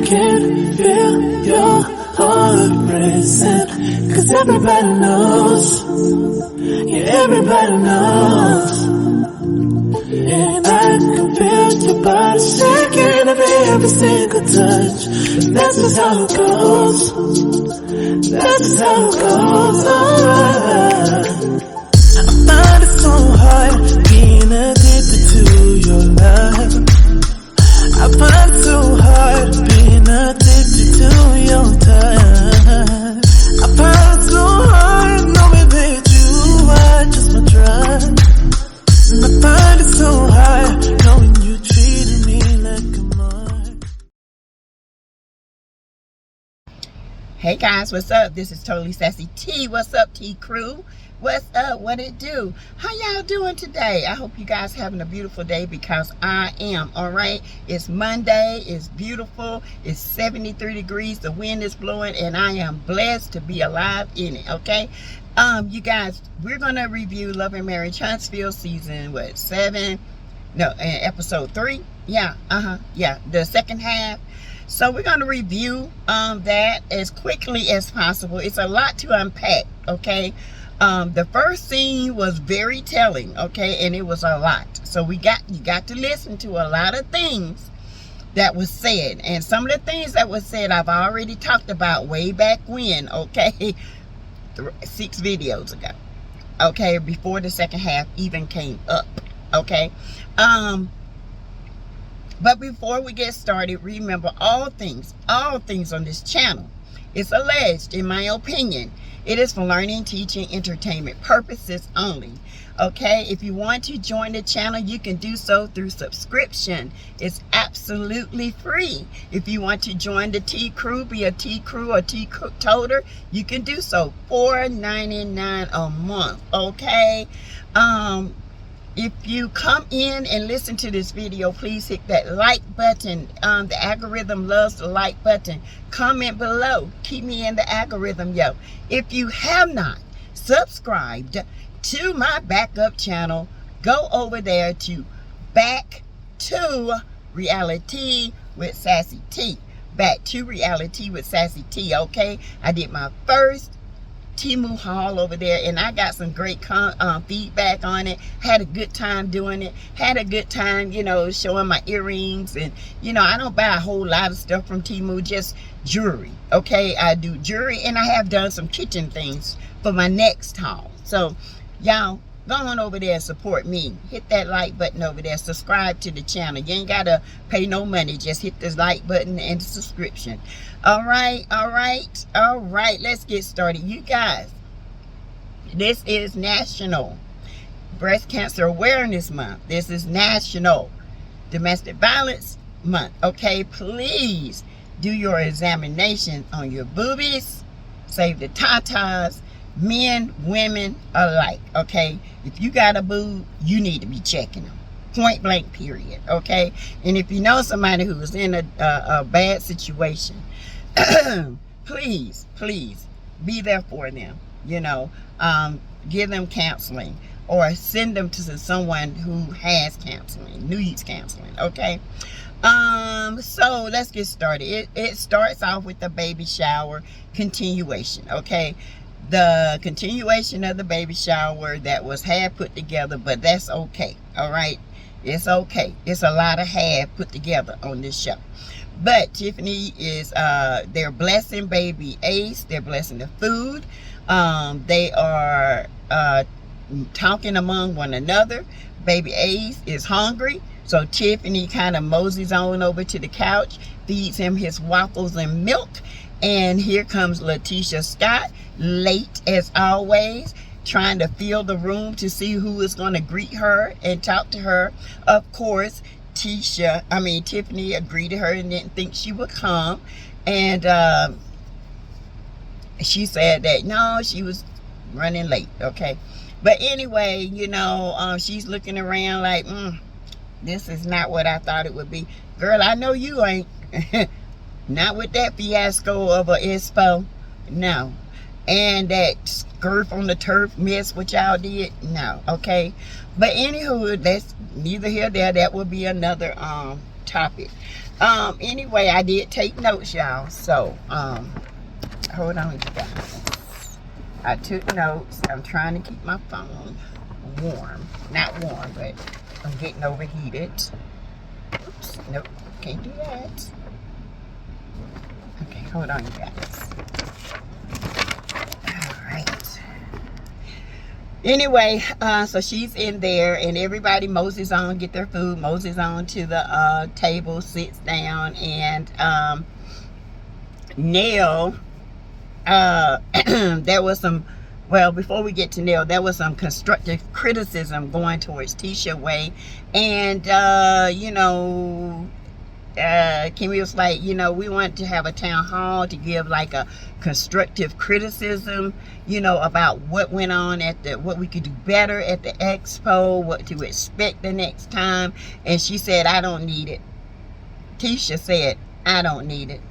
can feel your heart racing, 'cause everybody knows, yeah, everybody knows. And I can feel your body shaking of every single touch. That's just how it goes. That's just how it goes. Alright. I find it so hard being addicted to your love. I find it so hard being addicted to your touch. I find it so hard knowing that you are just my drug. And I find it so hard knowing you treated me like a mark. Hey guys, what's up? This is Totally Sassy T. What's up, T crew? What's up? What it do? How y'all doing today? I hope you guys having a beautiful day, because I am. All right, it's Monday. It's beautiful. It's 73 degrees. The wind is blowing, and I am blessed to be alive in it. Okay, you guys, we're gonna review Love and Marriage Huntsville season episode 3. Yeah, the second half. So we're going to review that as quickly as possible. It's a lot to unpack, okay? The first scene was very telling, okay? And it was a lot. So you got to listen to a lot of things that was said. And some of the things that was said I've already talked about way back when, okay? 6 videos ago, okay? Before the second half even came up, okay? But before we get started, remember all things on this channel, it's alleged, in my opinion, it is for learning, teaching, entertainment purposes only. Okay, if you want to join the channel, you can do so through subscription. It's absolutely free. If you want to join the T crew, be a T crew or T toter, you can do so. $4.99 a month. Okay. If you come in and listen to this video, please hit that like button. The algorithm loves the like button. Comment below. Keep me in the algorithm, yo. If you have not subscribed to my backup channel, go over there to Back to Reality with Sassy T. Back to Reality with Sassy T, okay? I did my first Temu haul over there, and I got some great feedback on it. Had a good time doing it. Had a good time, you know, showing my earrings. And you know, I don't buy a whole lot of stuff from Temu, just jewelry. Okay, I do jewelry, and I have done some kitchen things for my next haul. So y'all go on over there and support me. Hit that like button over there. Subscribe to the channel. You ain't gotta pay no money. Just hit the like button and the subscription. All right. Let's get started. You guys, this is National Breast Cancer Awareness Month. This is National Domestic Violence Month. Okay, please do your examination on your boobies. Save the tatas. Men, women alike, okay? If you got a boob, you need to be checking them. Point blank, period, okay? And if you know somebody who is in a bad situation, please be there for them, you know. Give them counseling, or send them to someone who has counseling, needs counseling, okay? So let's get started. It starts off with the baby shower continuation, okay? The continuation of the baby shower that was half put together, but that's okay. All right, it's okay. It's a lot of half put together on this show. But Tiffany is they're blessing baby Ace. They're blessing the food. They are talking among one another. Baby Ace is hungry, so Tiffany kind of moseys on over to the couch, feeds him his waffles and milk. And here comes Letitia Scott, late as always, trying to fill the room to see who is going to greet her and talk to her. Of course, Tiffany greeted her and didn't think she would come. And she said that, no, she was running late, okay? But anyway, you know, she's looking around like, this is not what I thought it would be. Girl, I know you ain't. Not with that fiasco of a expo, no. And that skirt on the turf mess what y'all did, no, okay. But anywho, that's neither here nor there. That will be another topic. Anyway, I did take notes, y'all. So, hold on, you guys. I took notes. I'm trying to keep my phone warm. Not warm, but I'm getting overheated. Oops, nope, can't do that. Okay, hold on, you guys. Alright. Anyway, so she's in there, and everybody Moses on, get their food. Moses on to the table, sits down, and Nell, there was some, well, before we get to Nell, there was some constructive criticism going towards Tisha way, and you know, Kimmy was like, you know, we want to have a town hall to give like a constructive criticism, you know, about what went on at the, what we could do better at the expo, what to expect the next time. And she said, I don't need it. Tisha said, I don't need it.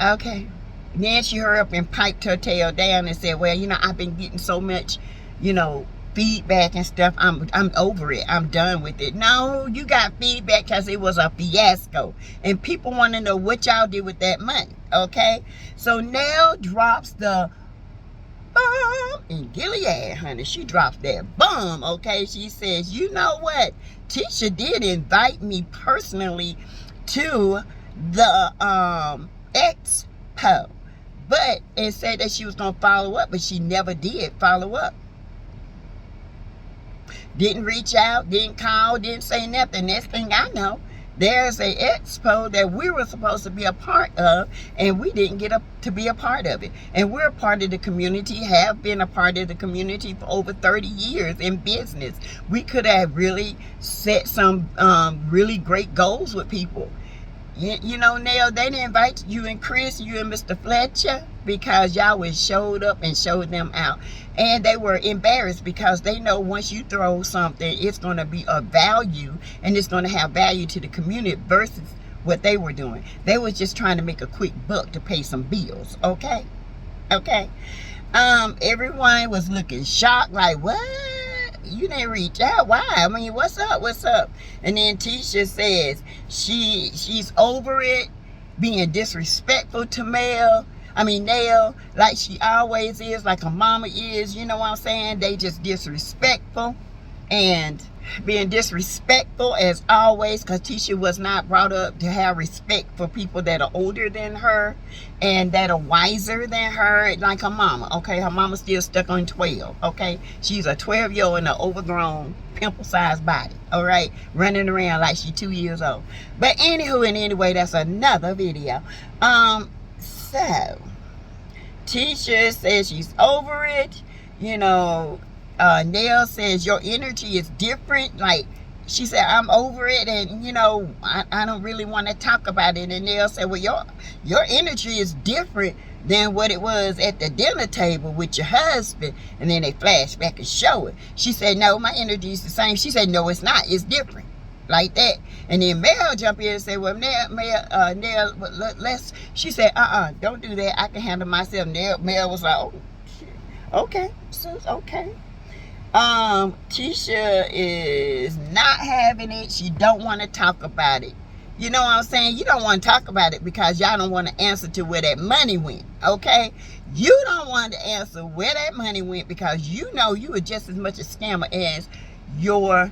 Okay. Then she hurried up and piped her tail down and said, well, you know, I've been getting so much, you know, feedback and stuff. I'm over it. I'm done with it. No, you got feedback because it was a fiasco. And people want to know what y'all did with that money. Okay? So Nell drops the bomb in Gilead, honey. She drops that bomb, okay? She says, you know what? Tisha did invite me personally to the expo. But it said that she was going to follow up, but she never did follow up. Didn't reach out, didn't call, didn't say nothing. Next thing I know, there's a expo that we were supposed to be a part of, and we didn't get to be a part of it. And we're a part of the community, have been a part of the community for over 30 years in business. We could have really set some really great goals with people. You know, Nell, they didn't invite you and Chris, you and Mr. Fletcher, because y'all was showed up and showed them out. And they were embarrassed because they know once you throw something, it's going to be of value, and it's going to have value to the community versus what they were doing. They was just trying to make a quick buck to pay some bills, okay? Okay. Everyone was looking shocked, like, what? You didn't reach out. Why? I mean, what's up? What's up? And then Tisha says she's over it being disrespectful to Nell, like she always is, like her mama is. You know what I'm saying? They just disrespectful and being disrespectful as always, because Tisha was not brought up to have respect for people that are older than her and that are wiser than her, like her mama. Okay, her mama still stuck on 12. Okay, she's a 12-year-old in an overgrown pimple-sized body, all right, running around like she's 2 years old. But anywho and anyway, that's another video. So Tisha says she's over it. You know, Nell says your energy is different. Like she said, I'm over it, and you know, I don't really want to talk about it. And Nell said, well, your energy is different than what it was at the dinner table with your husband. And then they flash back and show it. She said, no, my energy is the same. She said, no, it's not. It's different. Like that. And then Mel jumped in and said, well, Nell, let's, she said, don't do that. I can handle myself. Mel was like, oh, shit. Okay, sis, okay. Tisha is not having it. She don't want to talk about it. You know what I'm saying? You don't want to talk about it because y'all don't want to answer to where that money went, okay? You don't want to answer where that money went because you know you were just as much a scammer as your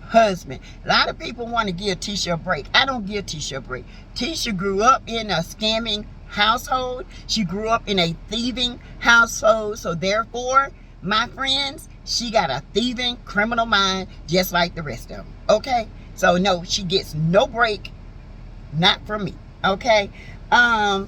husband. A lot of people want to give Tisha a break. I don't give Tisha a break. Tisha grew up in a scamming household. She grew up in a thieving household. So therefore, my friends, she got a thieving criminal mind just like the rest of them, okay? So no, she gets no break. Not from me, okay? Nell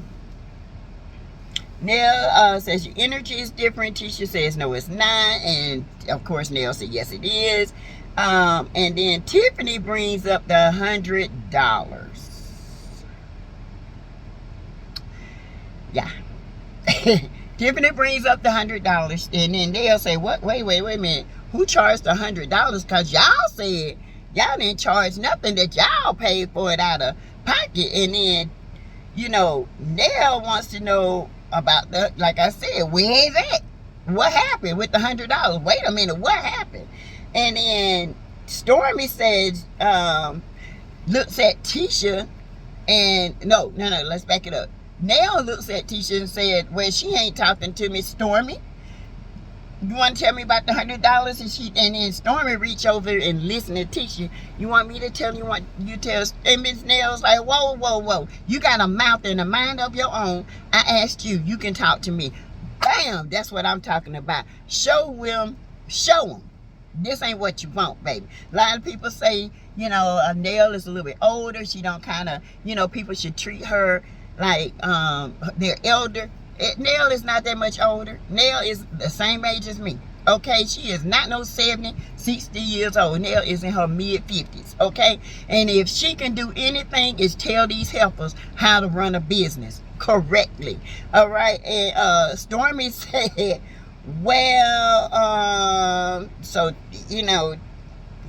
says your energy is different. Tisha says no, it's not. And of course, Nell said yes, it is. And then Tiffany brings up the $100. Yeah. Tiffany brings up the $100. And then they'll say, what? Wait a minute. Who charged the $100? Because y'all said y'all didn't charge nothing, that y'all paid for it out of pocket. And then, you know, Nell wants to know about the, like I said, where is it? What happened with the $100? Wait a minute, what happened? And then Stormy said, looks at Tisha and no, let's back it up. Nell looks at Tisha and said, well, she ain't talking to me, Stormy. You want to tell me about the $100? And then Stormy reach over and listen to Tisha. You want me to tell you what you tell? And Miss Nell's like, whoa. You got a mouth and a mind of your own. I asked you. You can talk to me. Bam! That's what I'm talking about. Show them. This ain't what you want, baby. A lot of people say, you know, Nell is a little bit older. She don't kind of, you know, people should treat her like they're elder. Nell is not that much older. Nell is the same age as me. Okay, she is not no 70, 60 years old. Nell is in her mid-50s. Okay, and if she can do anything, is tell these helpers how to run a business correctly. All right, and Stormy said, well, so you know,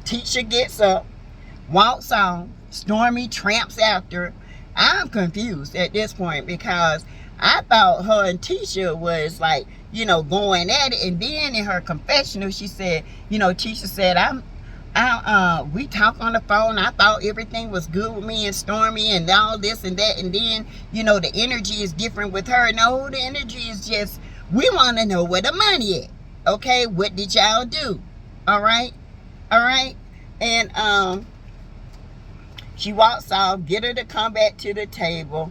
Tisha gets up, walks on. Stormy tramps after. I'm confused at this point because I thought her and Tisha was like, you know, going at it. And then in her confessional, she said, you know, Tisha said, we talked on the phone. I thought everything was good with me and Stormy and all this and that. And then, you know, the energy is different with her. No, the energy is just, we want to know where the money is. Okay, what did y'all do? All right. And she walks off, get her to come back to the table.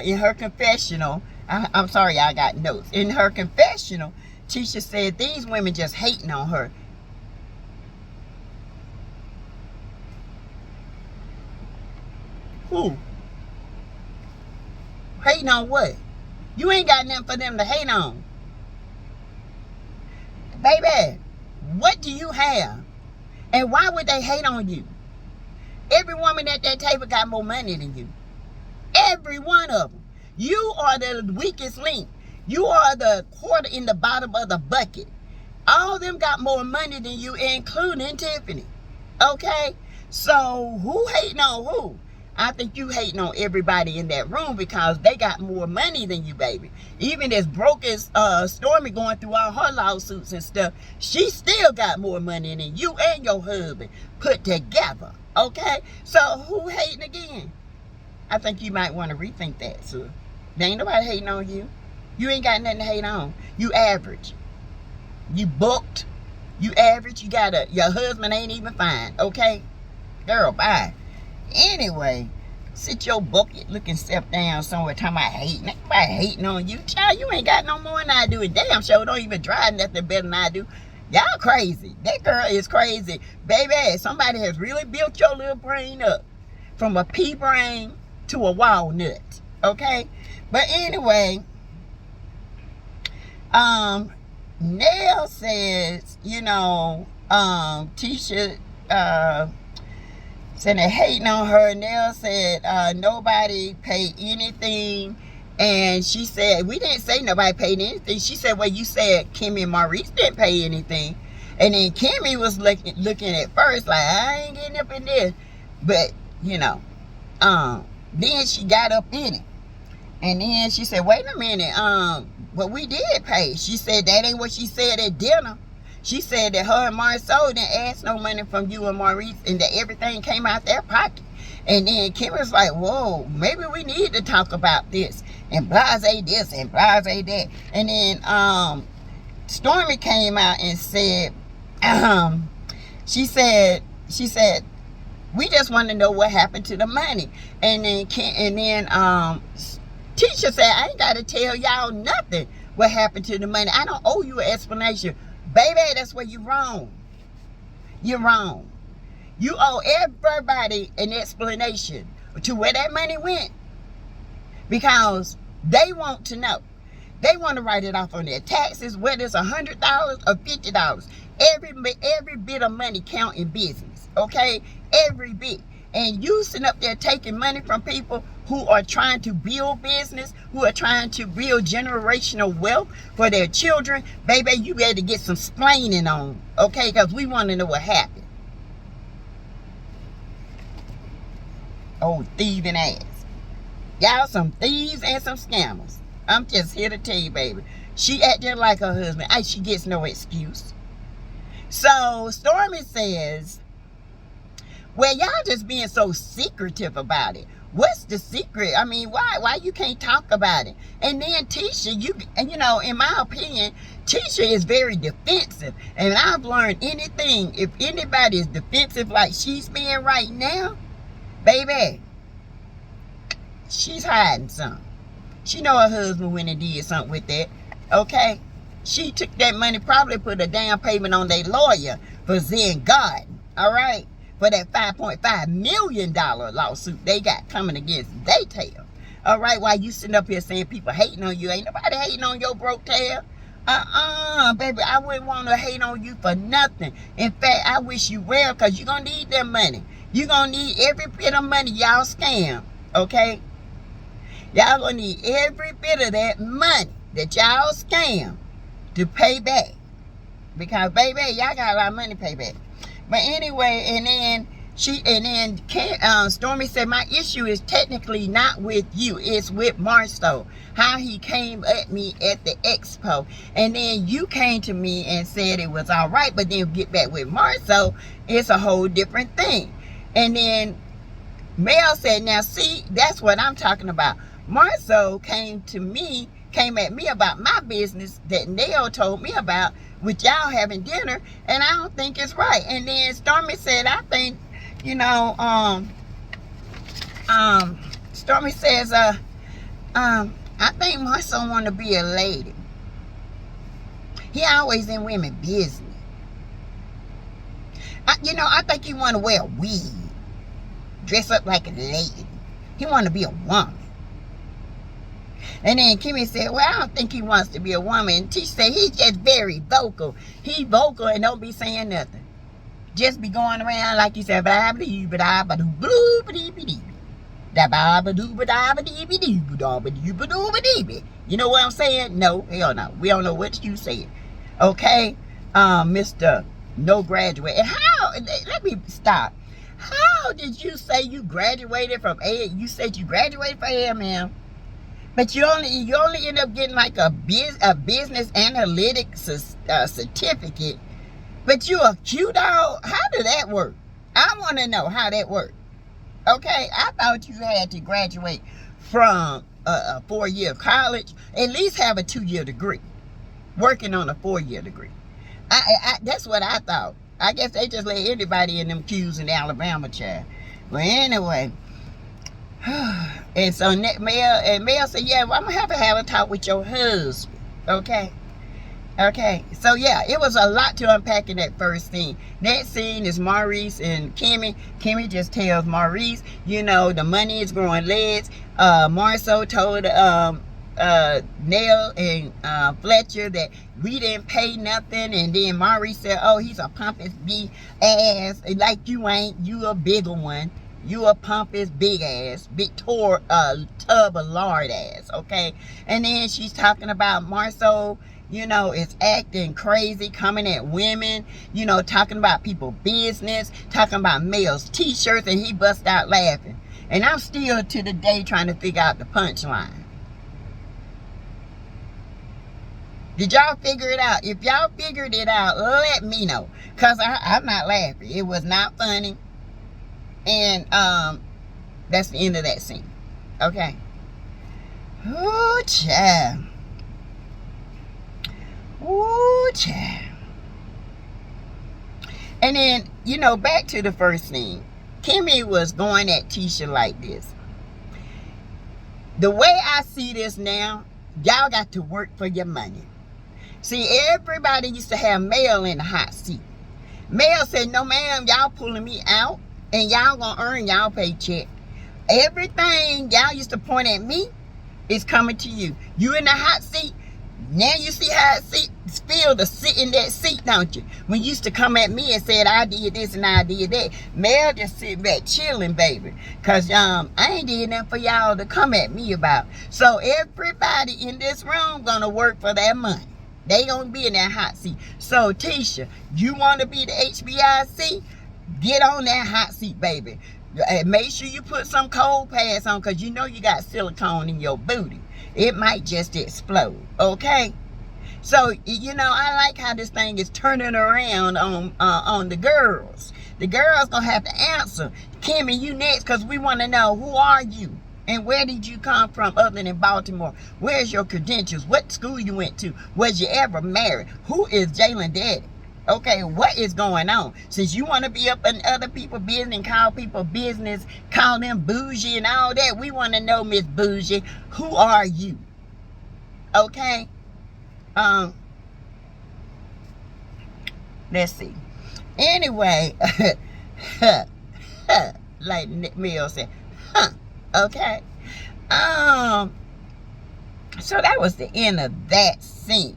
In her confessional, I'm sorry, I got notes. In her confessional, Tisha said these women just hating on her. Who? Hating on what? You ain't got nothing for them to hate on. Baby, what do you have? And why would they hate on you? Every woman at that table got more money than you. Every one of them. You are the weakest link. You are the quarter in the bottom of the bucket. All of them got more money than you, including Tiffany. Okay? So who hating on who? I think you hating on everybody in that room because they got more money than you, baby. Even as broke as Stormy going through all her lawsuits and stuff, she still got more money than you and your husband put together. Okay? So who hating again? I think you might want to rethink that, sir. There ain't nobody hating on you. You ain't got nothing to hate on. You average. You booked. You average. Your husband ain't even fine. Okay? Girl, bye. Anyway, sit your bucket looking self down somewhere talking about hating. Ain't nobody hating on you. Child, you ain't got no more than I do. And damn sure don't even drive nothing better than I do. Y'all crazy. That girl is crazy. Baby, somebody has really built your little brain up from a pea brain to a walnut. Okay? But anyway, Nell says, you know, Tisha said they're hating on her. Nell said nobody paid anything. And she said, we didn't say nobody paid anything. She said, well, you said Kimmy and Maurice didn't pay anything. And then Kimmy was looking at first like, I ain't getting up in this. But, you know, then she got up in it. And then she said, wait a minute, but we did pay. She said that ain't what she said at dinner. She said that her and Marceau didn't ask no money from you and Maurice and that everything came out their pocket. And then Kim was like, whoa, maybe we need to talk about this. And blase this and blase that. And then Stormy came out and said, she said, we just want to know what happened to the money. And then Tisha said, I ain't got to tell y'all nothing what happened to the money. I don't owe you an explanation. Baby, that's where you're wrong. You're wrong. You owe everybody an explanation to where that money went. Because they want to know. They want to write it off on their taxes, whether it's $100 or $50. Every bit of money count in business. Okay? Every bit. And you sitting up there taking money from people who are trying to build business, who are trying to build generational wealth for their children, baby, you got to get some splaining on, okay? Because we want to know what happened. Old thieving ass. Y'all some thieves and some scammers. I'm just here to tell you, baby. She acted like her husband. She gets no excuse. So Stormy says, well, y'all just being so secretive about it. What's the secret? I mean, why you can't talk about it? And then Tisha, you know, in my opinion, Tisha is very defensive. And I've learned anything, if anybody is defensive like she's being right now, baby, she's hiding something. She know her husband went and did something with that. Okay? She took that money, probably put a down payment on their lawyer for Zen Garden. All right? For that $5.5 million lawsuit they got coming against their tail. All right? While you sitting up here saying people hating on you. Ain't nobody hating on your broke tail. Baby, I wouldn't want to hate on you for nothing. In fact, I wish you well, because you're going to need that money. You're going to need every bit of money y'all scam. Okay? Y'all going to need every bit of that money that y'all scam to pay back. Because, baby, y'all got a lot of money to pay back. But anyway, and then Stormy said, my issue is technically not with you. It's with Marceau. How he came at me at the expo. And then you came to me and said it was all right. But then get back with Marceau, it's a whole different thing. And then Mel said, now see, that's what I'm talking about. Marceau came at me about my business that Nell told me about with y'all having dinner, and I don't think it's right. And then Stormy said, I think, you know, Stormy says, I think Marceau want to be a lady. He always in women business. I think he want to wear a wig, dress up like a lady. He want to be a woman. And then Kimmy said, well, I don't think he wants to be a woman. And Tisha said, he's just very vocal. He vocal and don't be saying nothing. Just be going around like you said, you know what I'm saying? No, hell no. We don't know what you said. Okay? Mr. No Graduate. And how, let me stop. How did you say you graduated from You said you graduated from AMM. But you only end up getting like a business analytics certificate. But you a Q dog? How did that work? I want to know how that worked. Okay, I thought you had to graduate from a 4-year college, at least have a 2-year degree, working on a 4-year degree. That's what I thought. I guess they just let anybody in them queues in Alabama, child. Well, anyway. And so Mel said, yeah, well, I'm going to have a talk with your husband. Okay? Okay. So, yeah, it was a lot to unpack in that first scene. Next scene is Maurice and Kimmy. Kimmy just tells Maurice, you know, the money is growing legs. Marceau told Nell and Fletcher that we didn't pay nothing. And then Maurice said, oh, he's a pompous big ass. Like you ain't. You a bigger one. You a pompous big ass, big tub of lard ass, okay? And then she's talking about Marceau, you know, is acting crazy, coming at women, you know, talking about people business, talking about males' t-shirts, and he bust out laughing. And I'm still to the day trying to figure out the punchline. Did y'all figure it out? If y'all figured it out, let me know. Because I'm not laughing. It was not funny. And that's the end of that scene. Okay. Ooh, child. Ooh, child. And then, you know, back to the first scene. Kimmy was going at Tisha like this. The way I see this now, y'all got to work for your money. See, everybody used to have Mel in the hot seat. Mel said, no, ma'am, y'all pulling me out. And y'all gonna earn y'all paycheck. Everything y'all used to point at me is coming to you. You in the hot seat. Now you see how it feels to sit in that seat, don't you? When you used to come at me and said, I did this and I did that. Mel just sit back chilling, baby. Because I ain't did nothing for y'all to come at me about. So everybody in this room gonna work for their money. They gonna be in that hot seat. So Tisha, you want to be the HBIC? Get on that hot seat, baby. And make sure you put some cold pads on, because you know you got silicone in your booty. It might just explode, okay? So, you know, I like how this thing is turning around on the girls. The girls gonna have to answer. Kimmy, you next, because we want to know, who are you? And where did you come from other than Baltimore? Where's your credentials? What school you went to? Was you ever married? Who is Jalen daddy? Okay, what is going on? Since you want to be up in other people's business and call people business, call them bougie and all that, we want to know, Miss Bougie, who are you? Okay? Let's see. Anyway, like Mill said, okay. So that was the end of that scene.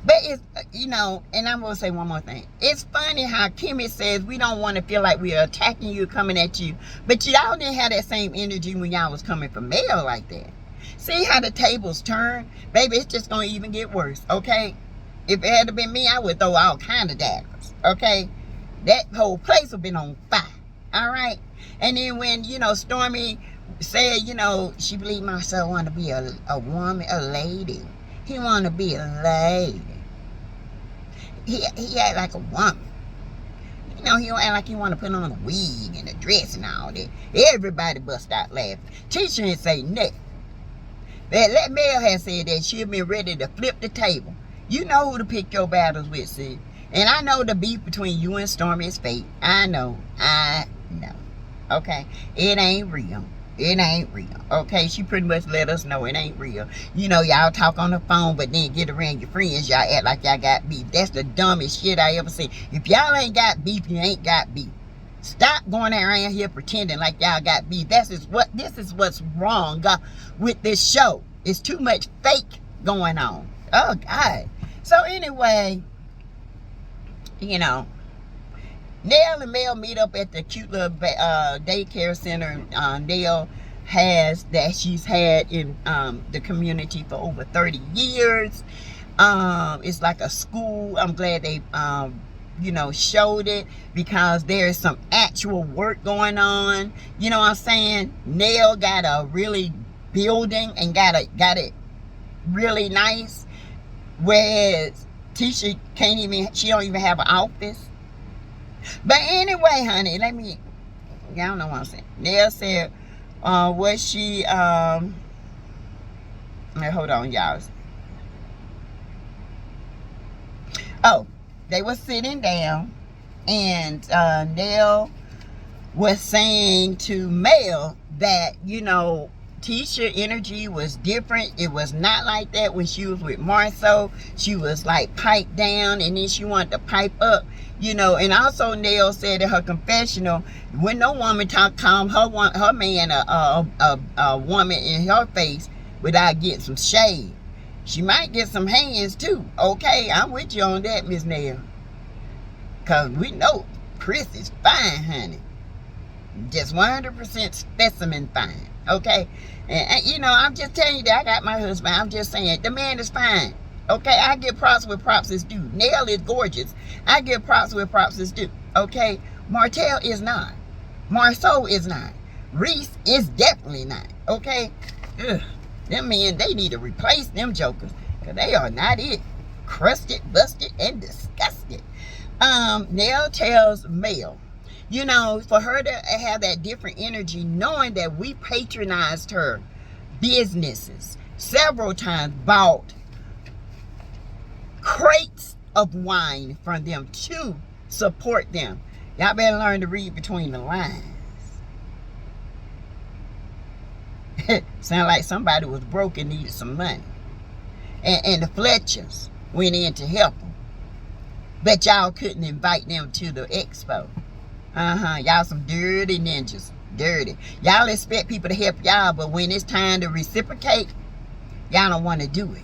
But it's, you know, and I'm going to say one more thing. It's funny how Kimmy says we don't want to feel like we are attacking you, coming at you. But y'all didn't have that same energy when y'all was coming for Mel like that. See how the tables turn? Baby, it's just going to even get worse, okay? If it had been me, I would throw all kind of daggers, okay? That whole place would have been on fire, all right? And then when, you know, Stormy said, you know, she believed Marcel wanted to be a woman, a lady. He wanted to be a lady. He act like a woman. You know, he don't act like he want to put on a wig and a dress and all that. Everybody bust out laughing. Teacher didn't say nothing. That Mel had said that she'd been ready to flip the table. You know who to pick your battles with, see. And I know the beef between you and Stormy is fake. I know. Okay? It ain't real. It ain't real. Okay? She pretty much let us know it ain't real. You know, y'all talk on the phone, but then get around your friends, y'all act like y'all got beef. That's the dumbest shit I ever seen. If y'all ain't got beef, you ain't got beef. Stop going around here pretending like y'all got beef. This is what's wrong with this show. It's too much fake going on. Oh, God. So, anyway, you know, Nell and Mel meet up at the cute little daycare center Nell she's had in the community for over 30 years. It's like a school. I'm glad they you know, showed it, because there's some actual work going on. You know what I'm saying? Nell got a really building and got it really nice, whereas Tisha she don't even have an office. But anyway, honey, y'all know what I'm saying. Nell said, was she, hold on, y'all. Oh, they were sitting down, and Nell was saying to Mel that, you know, Tisha energy was different. It was not like that when she was with Marceau. She was like piped down, and then she wanted to pipe up, you know. And also Nell said in her confessional, when no woman call her man a woman in her face without getting some shade, she might get some hands too. Okay, I'm with you on that, Miss Nell. Because we know Chris is fine, honey. Just 100% specimen fine. Okay? And, you know, I'm just telling you that I got my husband. I'm just saying, the man is fine. Okay? I give props where props is due. Nell is gorgeous. I give props where props is due. Okay? Martell is not. Marceau is not. Reese is definitely not. Okay? Ugh. Them men, they need to replace them jokers. Because they are not it. Crusted, busted, and disgusted. Nell tells Mel, you know, for her to have that different energy, knowing that we patronized her businesses several times, bought crates of wine from them to support them. Y'all better learn to read between the lines. Sound like somebody was broke and needed some money. And the Fletchers went in to help them. But y'all couldn't invite them to the expo. Y'all some dirty ninjas. Dirty. Y'all expect people to help y'all, but when it's time to reciprocate, y'all don't want to do it.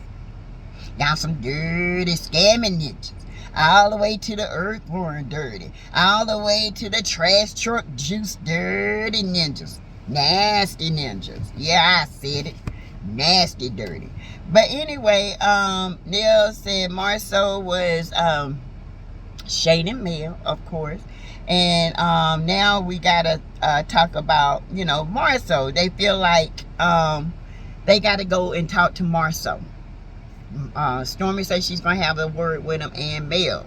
Y'all some dirty, scamming ninjas. All the way to the earthworm dirty. All the way to the trash truck juice dirty ninjas. Nasty ninjas. Yeah, I said it. Nasty dirty. But anyway, Nell said Marceau was Shady Mel, of course. And now we gotta talk about, you know, Marceau. They feel like they gotta go and talk to Marceau. Stormy says she's going to have a word with him, and Mel.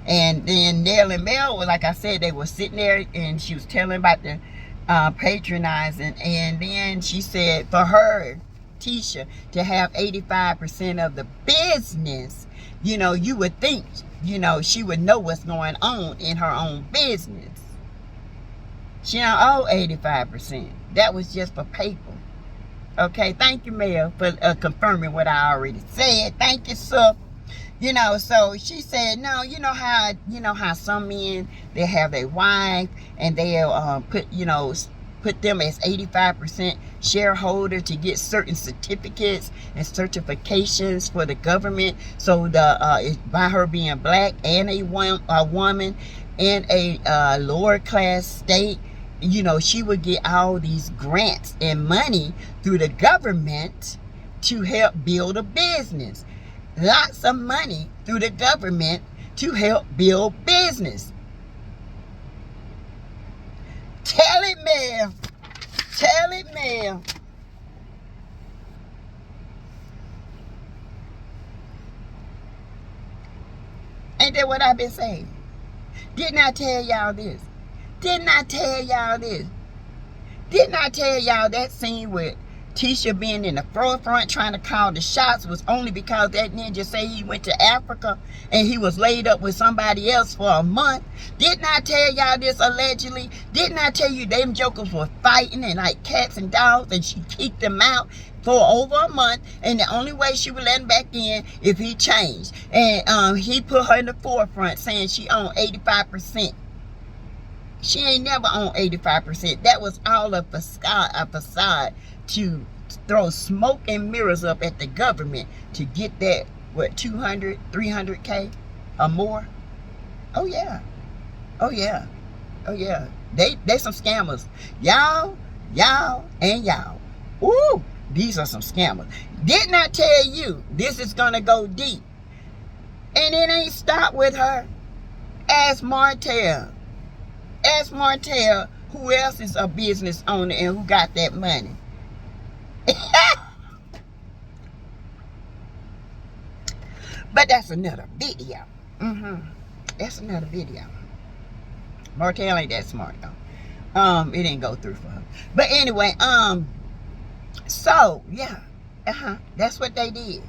And then Nell and Mel, like I said, they were sitting there, and she was telling about the patronizing. And then she said for her, Tisha, to have 85% of the business, you know, you would think, you know, she would know what's going on in her own business. She don't owe 85%. That was just for paper. Okay, thank you, Mel, for confirming what I already said. Thank you, sir. You know, so she said, no, you know how some men, they have their wife and they'll put them as 85% shareholder to get certain certificates and certifications for the government. So by her being black and a woman in a lower class state, you know, she would get all these grants and money through the government to help build a business. Lots of money through the government to help build business. Tell it, Mel. Tell it, Mel. Ain't that what I've been saying? Didn't I tell y'all this? Didn't I tell y'all this? Didn't I tell y'all that scene with Tisha being in the forefront trying to call the shots was only because that ninja say he went to Africa and he was laid up with somebody else for a month? Didn't I tell y'all this allegedly? Didn't I tell you them jokers were fighting and like cats and dogs, and she kicked them out for over a month, and the only way she would let him back in if he changed? And he put her in the forefront saying she owned 85%. She ain't never owned 85%. That was all a facade to throw smoke and mirrors up at the government to get that, what, 200, 300K or more? Oh yeah. Oh yeah. Oh yeah. They some scammers. Y'all, and y'all. Ooh, these are some scammers. Didn't I tell you this is gonna go deep? And it ain't stopped with her. Ask Martell. Ask Martell who else is a business owner and who got that money. But that's another video. That's another video. Martell ain't that smart though. It didn't go through for her. But anyway, so yeah, that's what they did.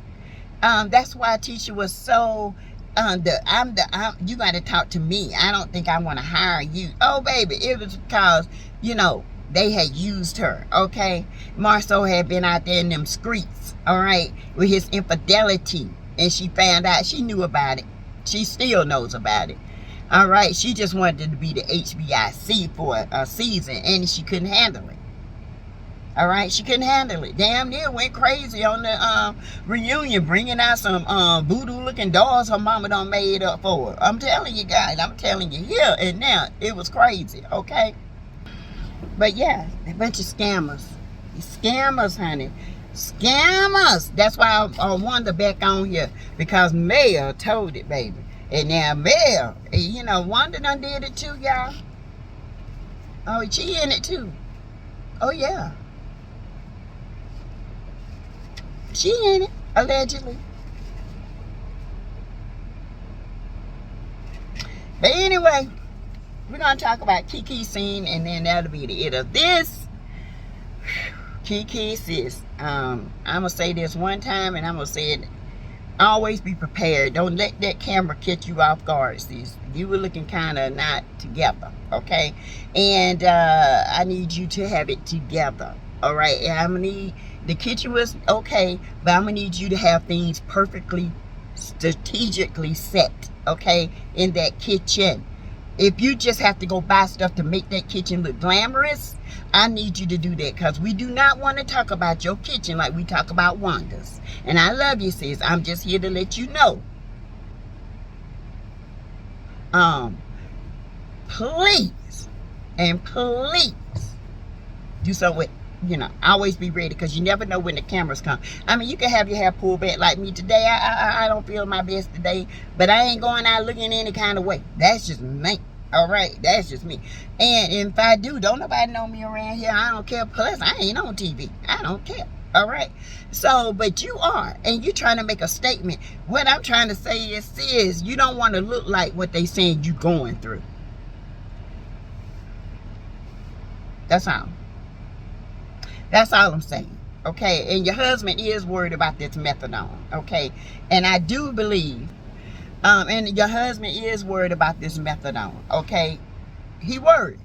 That's why Tisha was so you got to talk to me. I don't think I want to hire you. Oh baby, it was because, you know, they had used her. Okay, Marceau had been out there in them streets, all right, with his infidelity, and she found out. She knew about it. She still knows about it. All right, she just wanted to be the HBIC for a season, and she couldn't handle it. All right, she couldn't handle it. Damn near went crazy on the reunion, bringing out some voodoo-looking dolls her mama done made up for her. I'm telling you guys, I'm telling you here and now, it was crazy, okay? But yeah, a bunch of scammers. Scammers, honey. Scammers. That's why I wanted to back on here, because Mel told it, baby. And now Mel, you know, Wanda done did it too, y'all. Oh, she in it too. Oh yeah. She in it, allegedly. But anyway, we're going to talk about Kiki's scene, and then that'll be the end of this. Kiki, sis, I'm going to say this one time, and I'm going to say it. Always be prepared. Don't let that camera catch you off guard, sis. You were looking kind of not together, okay? And I need you to have it together, all right? And I'm going to need... The kitchen was okay, but I'm going to need you to have things perfectly, strategically set, okay, in that kitchen. If you just have to go buy stuff to make that kitchen look glamorous, I need you to do that, because we do not want to talk about your kitchen like we talk about Wanda's. And I love you, sis. I'm just here to let you know. Please, and please, do something with, you know, always be ready, because you never know when the cameras come. I mean, you can have your hair pulled back like me today. I don't feel my best today, but I ain't going out looking any kind of way. That's just me. All right, that's just me. And if I do, don't nobody know me around here. I don't care. Plus, I ain't on TV. I don't care. All right. So, but you are, and you're trying to make a statement. What I'm trying to say is you don't want to look like what they saying you going through. That's all. That's all I'm saying. Okay. And your husband is worried about this methadone. Okay. And I do believe, and your husband is worried about this methadone. Okay. He worried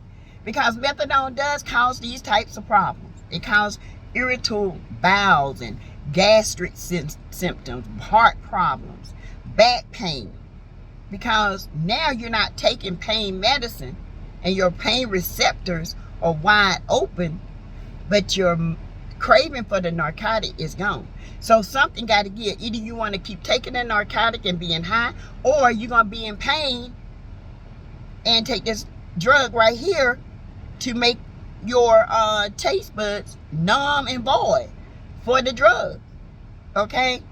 because methadone does cause these types of problems. It causes irritable bowels and gastric symptoms, heart problems, back pain. Because now you're not taking pain medicine and your pain receptors are wide open, but your craving for the narcotic is gone. So something got to give. Either you want to keep taking the narcotic and being high, or you're going to be in pain and take this drug right here to make your taste buds numb and void for the drug. Okay.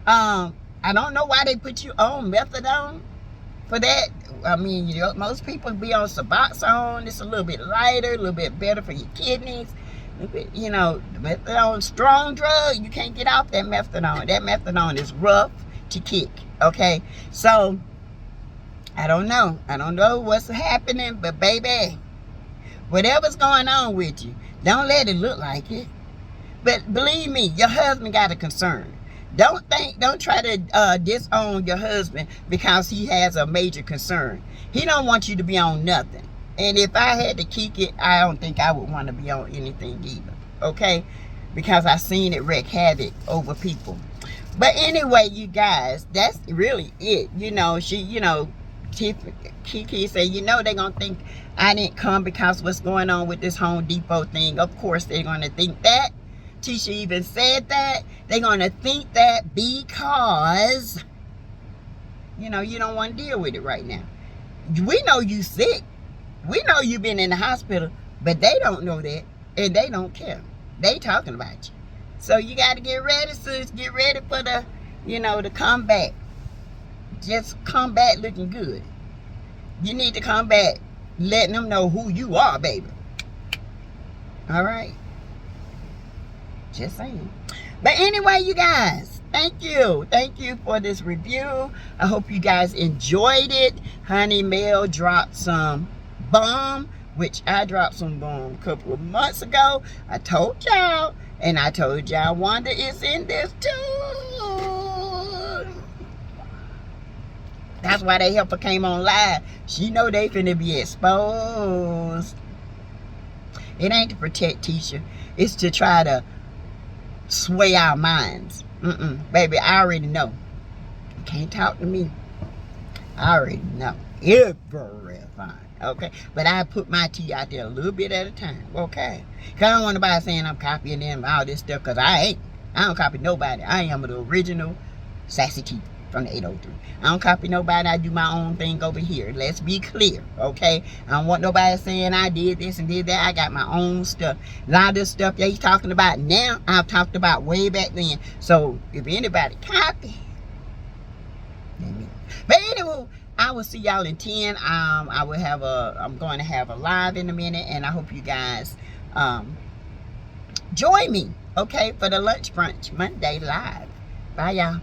I don't know why they put you on methadone for that. I mean, you know, most people be on Suboxone. It's a little bit lighter, a little bit better for your kidneys. You know, the methadone, strong drug. You can't get off that methadone. That methadone is rough to kick. Okay. So I don't know what's happening, but baby, whatever's going on with you, don't let it look like it. But believe me, your husband got a concern. Don't try to disown your husband because he has a major concern. He don't want you to be on nothing. And if I had to kick it, I don't think I would want to be on anything either. Okay? Because I seen it wreak havoc over people. But anyway, you guys, that's really it. You know, Kiki said, you know, they're going to think I didn't come because what's going on with this Home Depot thing. Of course, they're going to think that. Tisha even said that. They're going to think that because, you know, you don't want to deal with it right now. We know you sick. We know you've been in the hospital, but they don't know that, and they don't care. They talking about you. So you got to get ready, sis. Get ready for the, you know, the comeback. Just come back looking good. You need to come back letting them know who you are, baby. All right? Just saying. But anyway, you guys, thank you. Thank you for this review. I hope you guys enjoyed it. Honey Mel dropped some bomb, which I dropped some bomb a couple of months ago. I told y'all, and I told y'all Wanda is in this too. That's why they helper came on live. She know they finna be exposed. It ain't to protect Tisha. It's to try to sway our minds. Baby, I already know. You can't talk to me. I already know. Everything. Okay? But I put my tea out there a little bit at a time. Okay? Because I don't want nobody saying I'm copying them, all this stuff, because I ain't. I don't copy nobody. I am the original Sassy Tea from the 803. I don't copy nobody. I do my own thing over here. Let's be clear, okay? I don't want nobody saying I did this and did that. I got my own stuff. A lot of this stuff they talking about now, I've talked about way back then. So if anybody copy, but anyway, I will see y'all in 10. I'm going to have a live in a minute, and I hope you guys join me, okay, for the lunch brunch Monday live. Bye, y'all.